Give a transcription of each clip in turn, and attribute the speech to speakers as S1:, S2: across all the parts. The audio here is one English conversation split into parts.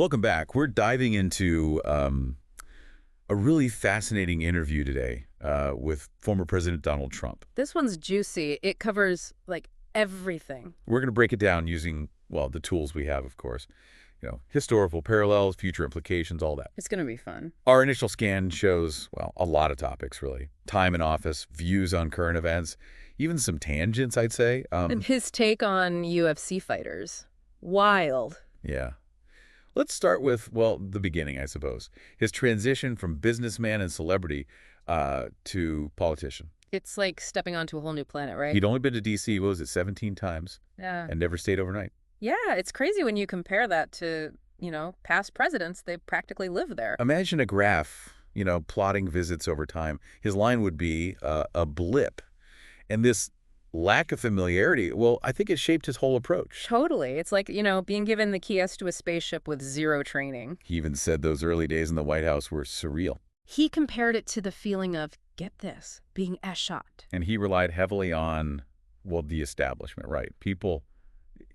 S1: Welcome back. We're diving into a really fascinating interview today with former President Donald Trump.
S2: This one's juicy. It covers, like, everything.
S1: We're going to break it down using, well, the tools we have, of course. Historical parallels, future implications, all that.
S2: It's going to be fun.
S1: Our initial scan shows, well, a lot of topics, really. Time in office, views on current events, even some tangents, I'd say.
S2: And his take on UFC fighters. Wild.
S1: Yeah. Let's start with, well, the beginning, I suppose. His transition from businessman and celebrity to politician.
S2: It's like stepping onto a whole new planet, right?
S1: He'd only been to D.C., what was it, 17 times?
S2: Yeah.
S1: And never stayed overnight.
S2: Yeah, it's crazy when you compare that to, past presidents. They practically live there.
S1: Imagine a graph, plotting visits over time. His line would be a blip. And this lack of familiarity, well, I think it shaped his whole approach.
S2: Totally. It's like, being given the keys to a spaceship with zero training.
S1: He even said those early days in the White House were surreal.
S2: He compared it to the feeling of, get this, being shot.
S1: And he relied heavily on, well, the establishment, right? People,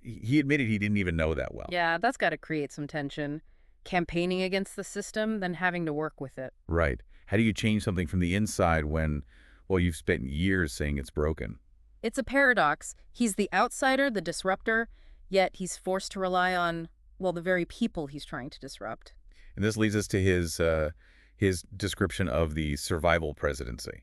S1: he admitted he didn't even know that well.
S2: Yeah, that's got to create some tension. Campaigning against the system, then having to work with it.
S1: Right. How do you change something from the inside when, well, you've spent years saying it's broken?
S2: It's a paradox. He's the outsider, the disruptor, yet he's forced to rely on, well, the very people he's trying to disrupt.
S1: And this leads us to his description of the survival presidency.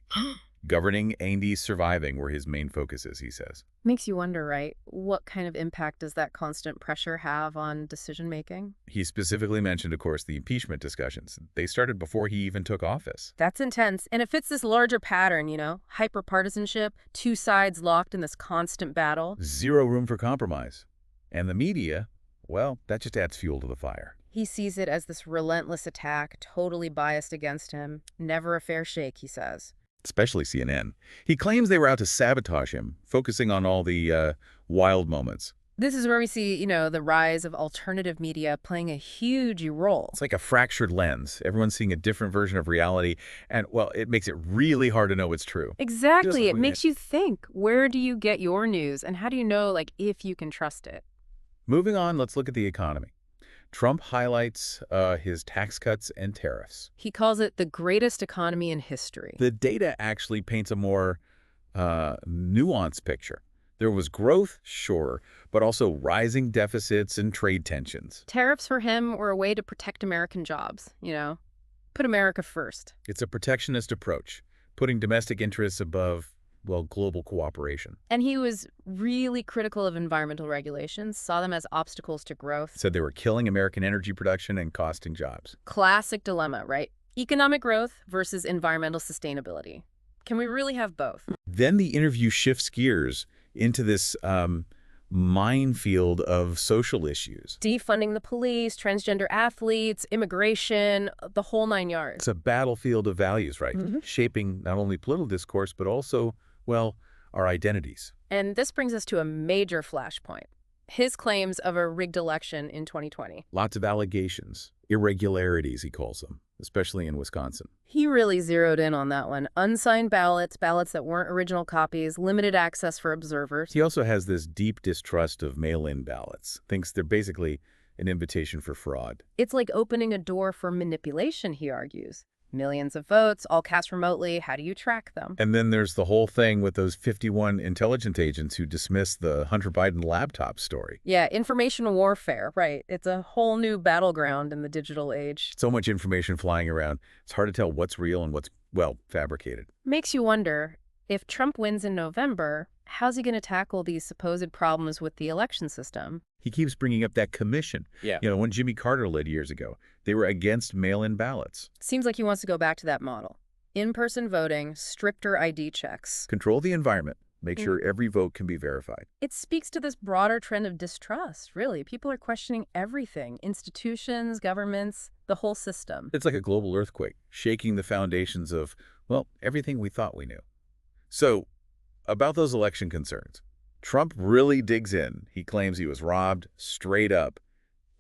S1: Governing and surviving were his main focuses, he says.
S2: Makes you wonder, right? What kind of impact does that constant pressure have on decision-making?
S1: He specifically mentioned, of course, the impeachment discussions. They started before he even took office.
S2: That's intense. And it fits this larger pattern, hyper-partisanship, two sides locked in this constant battle.
S1: Zero room for compromise. And the media, well, that just adds fuel to the fire.
S2: He sees it as this relentless attack, totally biased against him. Never a fair shake, he says.
S1: Especially CNN. He claims they were out to sabotage him, focusing on all the wild moments.
S2: This is where we see, the rise of alternative media playing a huge role.
S1: It's like a fractured lens. Everyone's seeing a different version of reality, and, well, it makes it really hard to know what's true.
S2: Exactly. It makes you think, where do you get your news, and how do you know, if you can trust it?
S1: Moving on, let's look at the economy. Trump highlights his tax cuts and tariffs.
S2: He calls it the greatest economy in history.
S1: The data actually paints a more nuanced picture. There was growth, sure, but also rising deficits and trade tensions.
S2: Tariffs for him were a way to protect American jobs, Put America first.
S1: It's a protectionist approach, putting domestic interests above, well, global cooperation.
S2: And he was really critical of environmental regulations, saw them as obstacles to growth.
S1: Said they were killing American energy production and costing jobs.
S2: Classic dilemma, right? Economic growth versus environmental sustainability. Can we really have both?
S1: Then the interview shifts gears into this minefield of social issues.
S2: Defunding the police, transgender athletes, immigration, the whole nine yards.
S1: It's a battlefield of values, right? Shaping not only political discourse, but also, well, our identities.
S2: And this brings us to a major flashpoint. His claims of a rigged election in 2020.
S1: Lots of allegations, irregularities, he calls them, especially in Wisconsin.
S2: He really zeroed in on that one. Unsigned ballots, ballots that weren't original copies, limited access for observers.
S1: He also has this deep distrust of mail-in ballots, thinks they're basically an invitation for fraud.
S2: It's like opening a door for manipulation, he argues. Millions of votes, all cast remotely. How do you track them?
S1: And then there's the whole thing with those 51 intelligence agents who dismissed the Hunter Biden laptop story.
S2: Yeah, information warfare, right. It's a whole new battleground in the digital age.
S1: So much information flying around. It's hard to tell what's real and what's, well, fabricated.
S2: Makes you wonder, if Trump wins in November, how's he going to tackle these supposed problems with the election system?
S1: He keeps bringing up that commission.
S2: Yeah.
S1: When Jimmy Carter led years ago, they were against mail-in ballots.
S2: Seems like he wants to go back to that model. In-person voting, stricter ID checks.
S1: Control the environment. Make sure every vote can be verified.
S2: It speaks to this broader trend of distrust, really. People are questioning everything. Institutions, governments, the whole system.
S1: It's like a global earthquake, shaking the foundations of, well, everything we thought we knew. So, about those election concerns, Trump really digs in. He claims he was robbed straight up,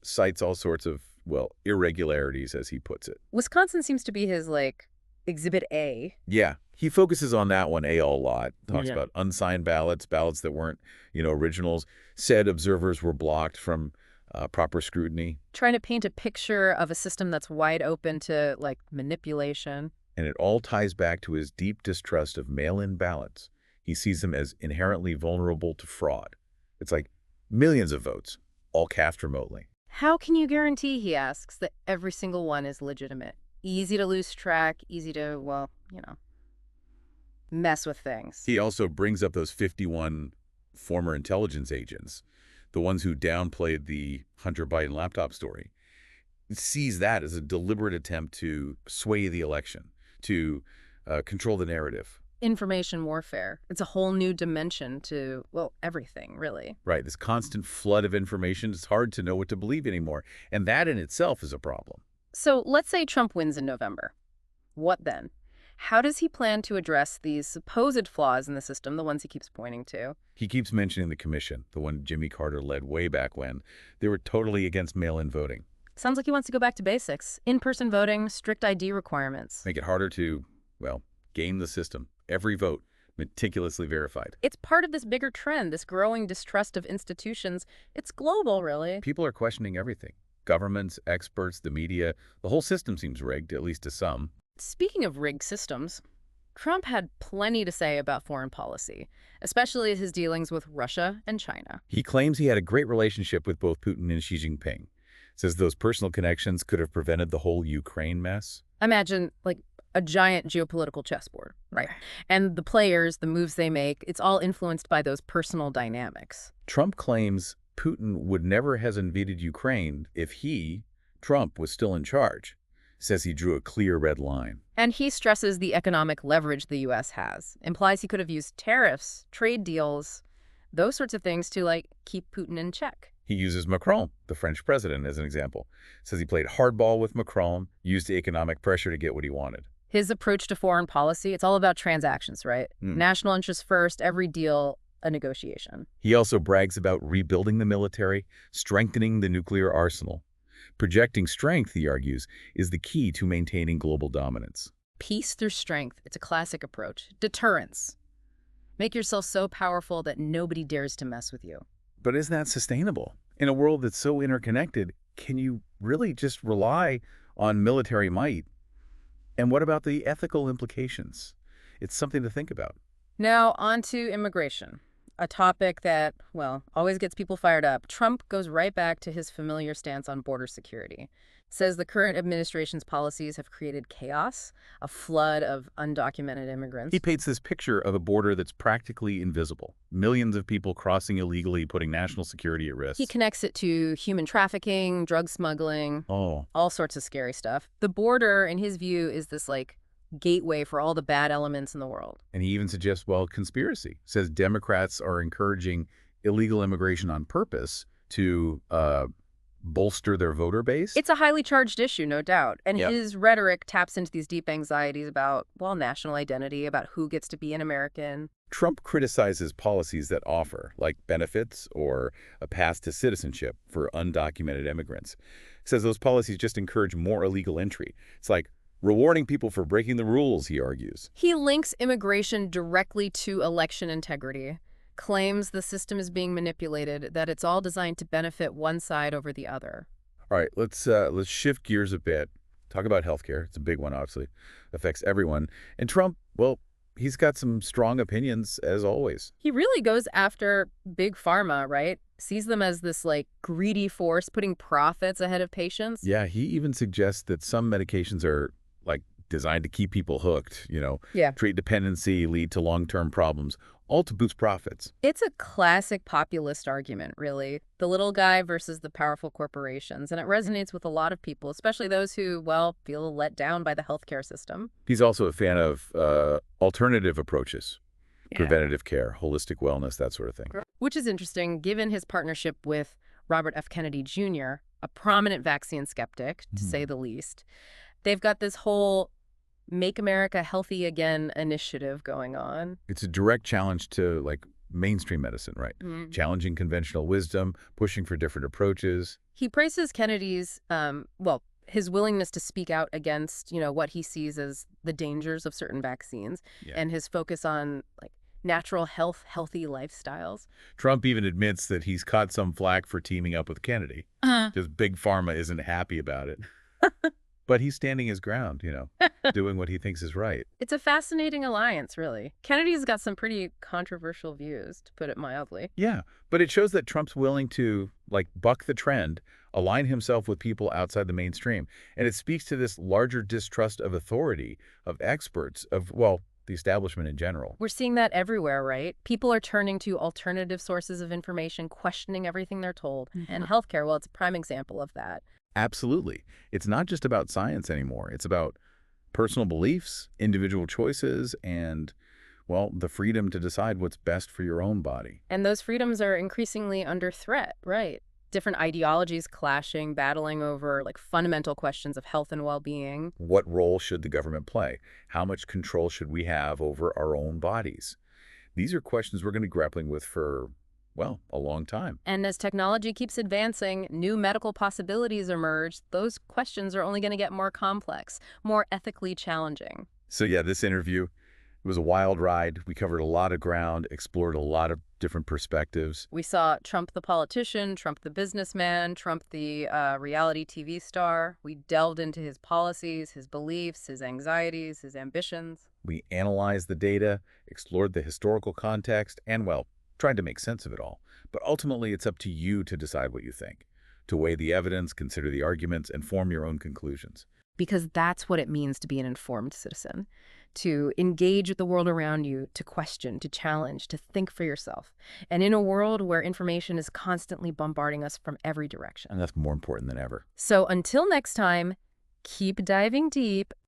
S1: cites all sorts of, well, irregularities, as he puts it.
S2: Wisconsin seems to be his, Exhibit A.
S1: Yeah, he focuses on that one, a lot. Talks about unsigned ballots, ballots that weren't, originals. Said observers were blocked from proper scrutiny.
S2: Trying to paint a picture of a system that's wide open to, like, manipulation.
S1: And it all ties back to his deep distrust of mail-in ballots. He sees them as inherently vulnerable to fraud. It's like millions of votes, all cast remotely.
S2: How can you guarantee, he asks, that every single one is legitimate? Easy to lose track, easy to, well, mess with things.
S1: He also brings up those 51 former intelligence agents, the ones who downplayed the Hunter Biden laptop story. He sees that as a deliberate attempt to sway the election, to control the narrative.
S2: Information warfare. It's a whole new dimension to, well, everything, really.
S1: Right, this constant flood of information, it's hard to know what to believe anymore. And that in itself is a problem.
S2: So let's say Trump wins in November. What then? How does he plan to address these supposed flaws in the system, the ones he keeps pointing to?
S1: He keeps mentioning the commission, the one Jimmy Carter led way back when. They were totally against mail-in voting.
S2: Sounds like he wants to go back to basics. In-person voting, strict ID requirements.
S1: Make it harder to, well, game the system. Every vote meticulously verified.
S2: It's part of this bigger trend, this growing distrust of institutions. It's global, really.
S1: People are questioning everything. Governments, experts, the media. The whole system seems rigged, at least to some.
S2: Speaking of rigged systems, Trump had plenty to say about foreign policy, especially his dealings with Russia and China.
S1: He claims he had a great relationship with both Putin and Xi Jinping. Says those personal connections could have prevented the whole Ukraine mess.
S2: Imagine, like, a giant geopolitical chessboard, right? And the players, the moves they make, it's all influenced by those personal dynamics.
S1: Trump claims Putin would never have invaded Ukraine if he, Trump, was still in charge. Says he drew a clear red line.
S2: And he stresses the economic leverage the U.S. has. Implies he could have used tariffs, trade deals, those sorts of things to, like, keep Putin in check.
S1: He uses Macron, the French president, as an example. Says he played hardball with Macron, used the economic pressure to get what he wanted.
S2: His approach to foreign policy, it's all about transactions, right? National interest first, every deal a negotiation.
S1: He also brags about rebuilding the military, strengthening the nuclear arsenal. Projecting strength, he argues, is the key to maintaining global dominance.
S2: Peace through strength. It's a classic approach. Deterrence. Make yourself so powerful that nobody dares to mess with you.
S1: But is that sustainable? In a world that's so interconnected, can you really just rely on military might? And what about the ethical implications? It's something to think about.
S2: Now, on to immigration. A topic that, well, always gets people fired up. Trump goes right back to his familiar stance on border security. Says the current administration's policies have created chaos, a flood of undocumented immigrants.
S1: He paints this picture of a border that's practically invisible. Millions of people crossing illegally, putting national security at risk.
S2: He connects it to human trafficking, drug smuggling, all sorts of scary stuff. The border, in his view, is this, like, gateway for all the bad elements in the world.
S1: And he even suggests, well, conspiracy. Says Democrats are encouraging illegal immigration on purpose to bolster their voter base.
S2: It's a highly charged issue, no doubt. And his rhetoric taps into these deep anxieties about, well, national identity, about who gets to be an American.
S1: Trump criticizes policies that offer, like benefits or a path to citizenship for undocumented immigrants. Says those policies just encourage more illegal entry. It's like rewarding people for breaking the rules, he argues.
S2: He links immigration directly to election integrity, claims the system is being manipulated, that it's all designed to benefit one side over the other.
S1: All right, let's shift gears a bit. Talk about healthcare. It's a big one, obviously. Affects everyone. And Trump, well, he's got some strong opinions, as always.
S2: He really goes after big pharma, right? Sees them as this, like, greedy force, putting profits ahead of patients.
S1: Yeah, he even suggests that some medications are, like, designed to keep people hooked, treat dependency, lead to long-term problems, all to boost profits.
S2: It's a classic populist argument, really. The little guy versus the powerful corporations. And it resonates with a lot of people, especially those who, well, feel let down by the healthcare system.
S1: He's also a fan of alternative approaches, preventative care, holistic wellness, that sort of thing.
S2: Which is interesting, given his partnership with Robert F. Kennedy Jr., a prominent vaccine skeptic, to say the least. They've got this whole Make America Healthy Again initiative going on.
S1: It's a direct challenge to, like, mainstream medicine, right? Challenging conventional wisdom, pushing for different approaches.
S2: He praises Kennedy's, his willingness to speak out against, what he sees as the dangers of certain vaccines, and his focus on, like, natural health, healthy lifestyles.
S1: Trump even admits that he's caught some flack for teaming up with Kennedy. Just Big Pharma isn't happy about it. But he's standing his ground, doing what he thinks is right.
S2: It's a fascinating alliance, really. Kennedy's got some pretty controversial views, to put it mildly.
S1: Yeah, but it shows that Trump's willing to, buck the trend, align himself with people outside the mainstream. And it speaks to this larger distrust of authority, of experts, of, the establishment in general.
S2: We're seeing that everywhere, right? People are turning to alternative sources of information, questioning everything they're told. And healthcare, well, it's a prime example of that.
S1: Absolutely. It's not just about science anymore. It's about personal beliefs, individual choices, and, the freedom to decide what's best for your own body.
S2: And those freedoms are increasingly under threat, right? Different ideologies clashing, battling over fundamental questions of health and well-being.
S1: What role should the government play? How much control should we have over our own bodies? These are questions we're going to be grappling with for, a long time.
S2: And as technology keeps advancing, new medical possibilities emerge. Those questions are only going to get more complex, more ethically challenging.
S1: So yeah, this interview, it was a wild ride. We covered a lot of ground, explored a lot of different perspectives.
S2: We saw Trump the politician, Trump the businessman, Trump the reality TV star. We delved into his policies, his beliefs, his anxieties, his ambitions.
S1: We analyzed the data, explored the historical context, and, tried to make sense of it all. But ultimately, it's up to you to decide what you think, to weigh the evidence, consider the arguments, and form your own conclusions.
S2: Because that's what it means to be an informed citizen, to engage with the world around you, to question, to challenge, to think for yourself. And in a world where information is constantly bombarding us from every direction.
S1: And that's more important than ever.
S2: So until next time, keep diving deep